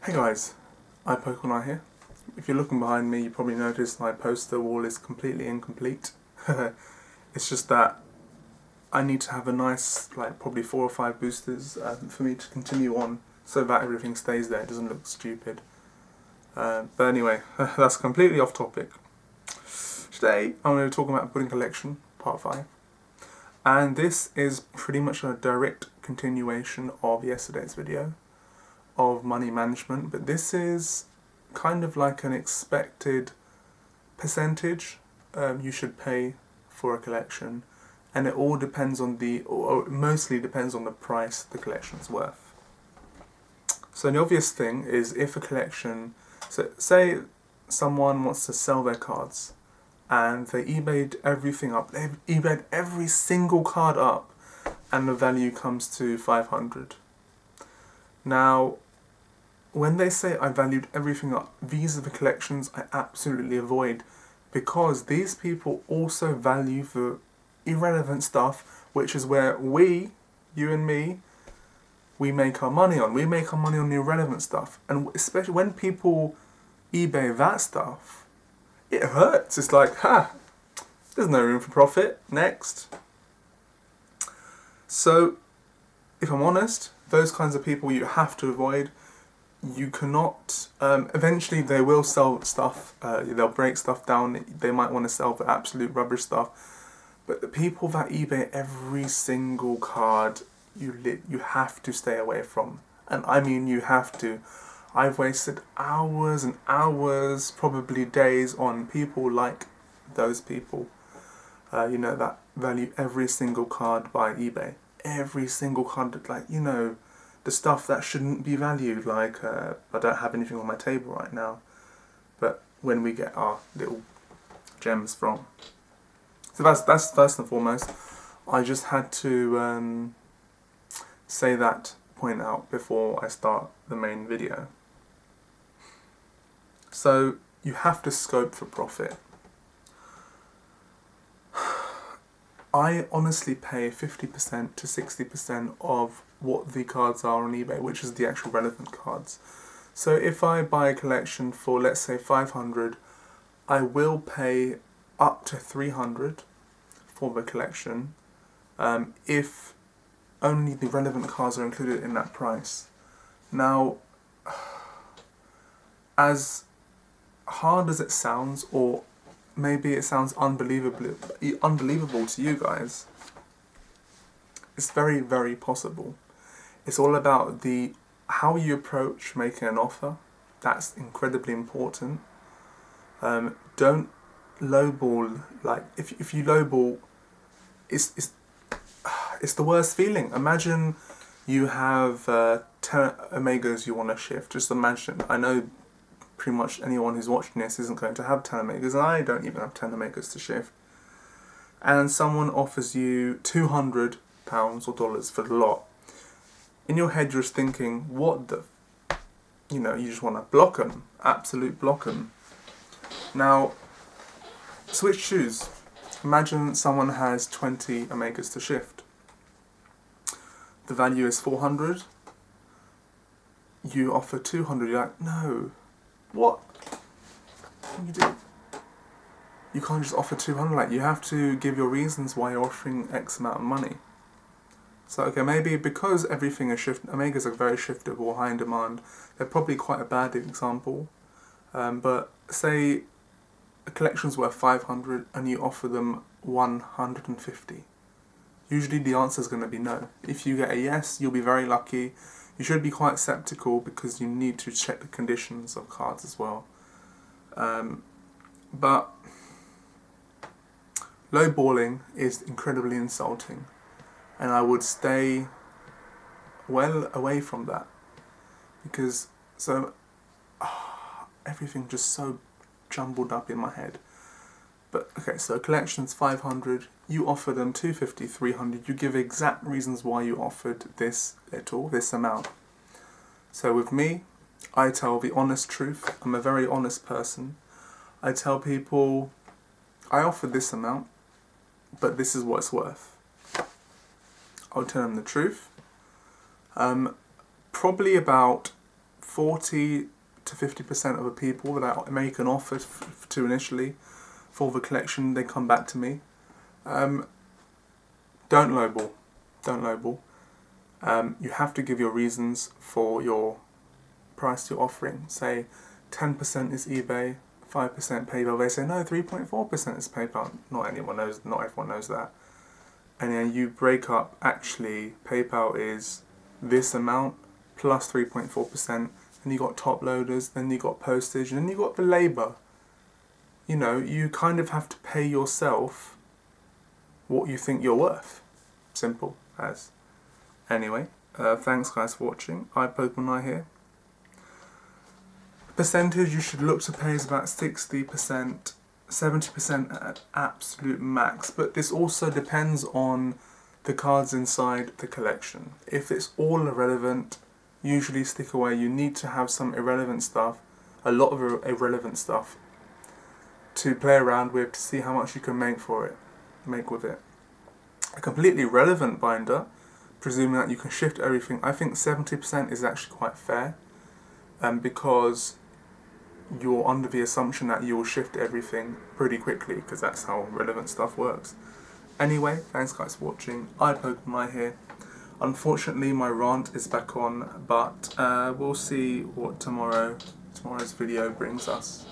Hey guys, iPokemon here. If you're looking behind me, you probably noticed my poster wall is completely incomplete. It's just that I need to have a nice, probably 4 or 5 boosters for me to continue on, so that everything stays there, it doesn't look stupid. But anyway, that's completely off topic. Today, I'm going to be talking about Pudding Collection, Part 5. And this is pretty much a direct continuation of yesterday's video of money management, but this is kind of like an expected percentage you should pay for a collection, and it all depends on or mostly depends on the price the collection's worth. So the obvious thing is if a collection, so say someone wants to sell their cards and they eBayed everything up, they've eBayed every single card up and the value comes to 500. Now, when they say I valued everything up, these are the collections I absolutely avoid, because these people also value the irrelevant stuff, which is where we, you and me, we make our money on. We make our money on the irrelevant stuff. And especially when people eBay that stuff, it hurts. It's like, there's no room for profit. Next. So, if I'm honest, those kinds of people you have to avoid. You cannot, eventually they will sell stuff, they'll break stuff down, they might want to sell the absolute rubbish stuff, but the people that eBay every single card, you have to stay away from. And I mean you have to. I've wasted hours and hours, probably days, on people like those people, that value every single card by eBay. Every single card, the stuff that shouldn't be valued, I don't have anything on my table right now, but when we get our little gems from. So that's first and foremost. I just had to say that point out before I start the main video. So you have to scope for profit. I honestly pay 50% to 60% of what the cards are on eBay, which is the actual relevant cards. So if I buy a collection for, let's say, 500, I will pay up to 300 for the collection, if only the relevant cards are included in that price. Now, as hard as it sounds, or maybe it sounds unbelievable to you guys, it's very, very possible. It's all about how you approach making an offer. That's incredibly important. Don't lowball. If you lowball, it's the worst feeling. Imagine you have 10 Omegas you want to shift. Just imagine. I know pretty much anyone who's watching this isn't going to have 10 Omegas, and I don't even have 10 Omegas to shift. And someone offers you £200 or dollars for the lot. In your head, you're just thinking, what the... you just want to block them. Absolute block them. Now, switch shoes. Imagine someone has 20 Omegas to shift. The value is 400. You offer 200. You're like, no. What? What can you do? You can't just offer 200. You have to give your reasons why you're offering X amount of money. So, okay, maybe because everything is Omegas are very shiftable, high in demand, they're probably quite a bad example. But say a collection's worth 500 and you offer them 150. Usually the answer is going to be no. If you get a yes, you'll be very lucky. You should be quite sceptical because you need to check the conditions of cards as well. But lowballing is incredibly insulting, and I would stay well away from that, because everything just so jumbled up in my head. But okay, so collection's 500, you offer them 250, 300, you give exact reasons why you offered this amount. So with me, I tell the honest truth. I'm a very honest person. I tell people, I offered this amount, but this is what it's worth. I'll tell them the truth. Probably about 40 to 50% of the people that I make an offer to initially for the collection, they come back to me. Don't lowball. Don't lowball. You have to give your reasons for your price you're offering. Say 10% is eBay, 5% PayPal. They say no, 3.4% is PayPal. Not everyone knows that. And then you break up, actually PayPal is this amount plus 3.4%, and you got top loaders, then you got postage, and then you got the labour. You know, you kind of have to pay yourself what you think you're worth. Simple as. Anyway, thanks guys for watching. iPokemon here. Percentage you should look to pay is about 60%, 70% at absolute max, but this also depends on the cards inside the collection. If it's all irrelevant, usually stick away. You need to have some irrelevant stuff, a lot of irrelevant stuff to play around with to see how much you can make with it. A completely relevant binder, presuming that you can shift everything, I think 70% is actually quite fair, because you're under the assumption that you will shift everything pretty quickly, because that's how relevant stuff works. Anyway, thanks guys for watching. iPokemon here. Unfortunately, my rant is back on, but we'll see what tomorrow's video brings us.